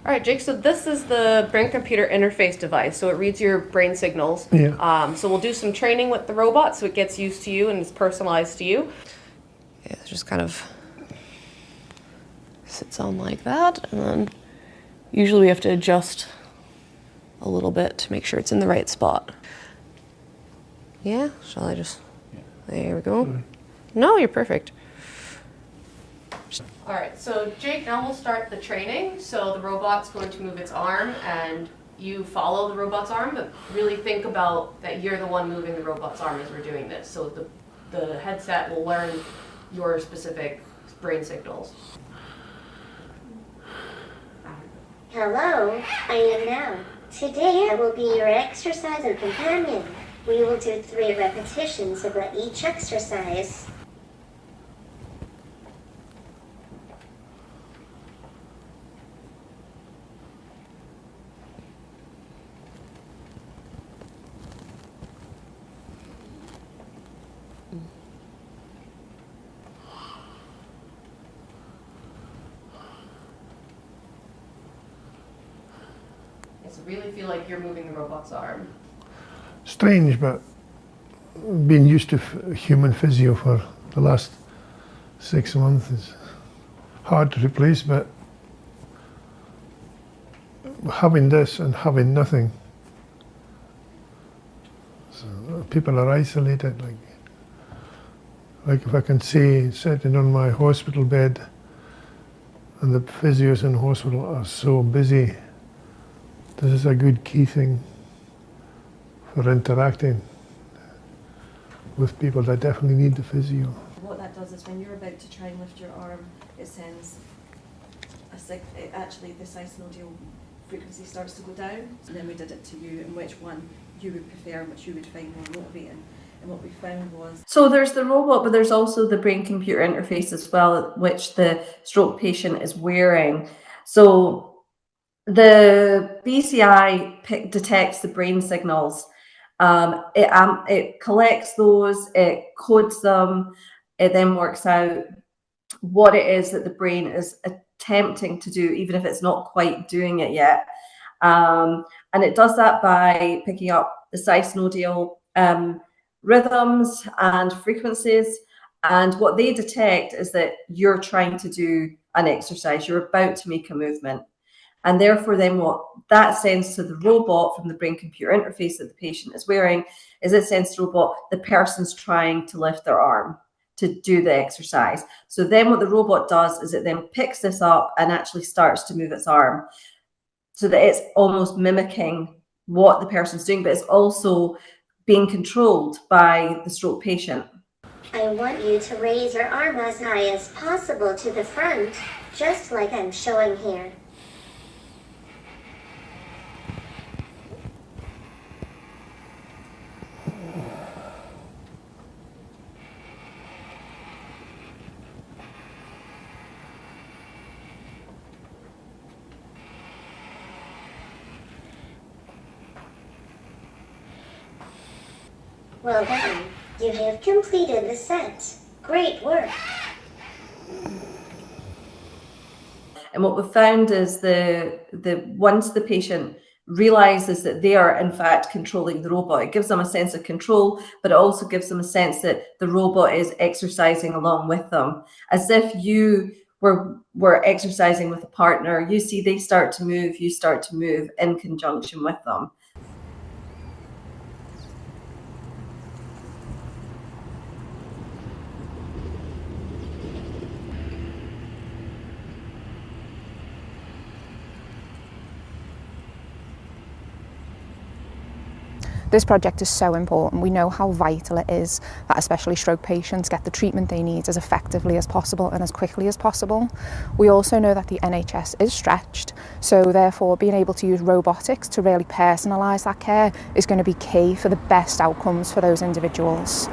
All right, Jake, so this is the brain-computer interface device. So it reads your brain signals. Yeah. So we'll do some training with the robot so it gets used to you and is personalized to you. It just kind of sits on like that, and then usually we have to adjust a little bit to make sure it's in the right spot. Yeah, shall I just, there we go. Sorry. No, you're perfect. All right, so Jake, now we'll start the training. So the robot's going to move its arm and you follow the robot's arm, but really think about that you're the one moving the robot's arm as we're doing this. So the headset will learn your specific brain signals. Hello, I am Now. Today I will be your exercise and companion. We will do 3 repetitions of each exercise. So really feel like you're moving the robot's arm. Strange, but being used to human physio for the last 6 months is hard to replace, but having this and having nothing, so people are isolated. Like if I can see sitting on my hospital bed and the physios in the hospital are so busy, this is a good key thing for interacting with people that definitely need the physio. What that does is when you're about to try and lift your arm, it sends actually the synovial frequency starts to go down. And then we did it to you and which one you would prefer and which you would find more motivating. And what we found was... So there's the robot, but there's also the brain-computer interface as well, which the stroke patient is wearing. So the BCI detects the brain signals. It collects those, it codes them, it then works out what it is that the brain is attempting to do, even if it's not quite doing it yet. And it does that by picking up the synovial rhythms and frequencies. And what they detect is that you're trying to do an exercise, you're about to make a movement. And therefore then what that sends to the robot from the brain-computer interface that the patient is wearing is it sends to the robot, the person's trying to lift their arm to do the exercise. So then what the robot does is it then picks this up and actually starts to move its arm so that it's almost mimicking what the person's doing, but it's also being controlled by the stroke patient. I want you to raise your arm as high as possible to the front, just like I'm showing here. Well done. You have completed the set. Great work. And what we've found is once the patient realizes that they are in fact controlling the robot, it gives them a sense of control, but it also gives them a sense that the robot is exercising along with them, as if you were exercising with a partner. You see they start to move, you start to move in conjunction with them. This project is so important. We know how vital it is that especially stroke patients get the treatment they need as effectively as possible and as quickly as possible. We also know that the NHS is stretched, so therefore being able to use robotics to really personalise that care is going to be key for the best outcomes for those individuals.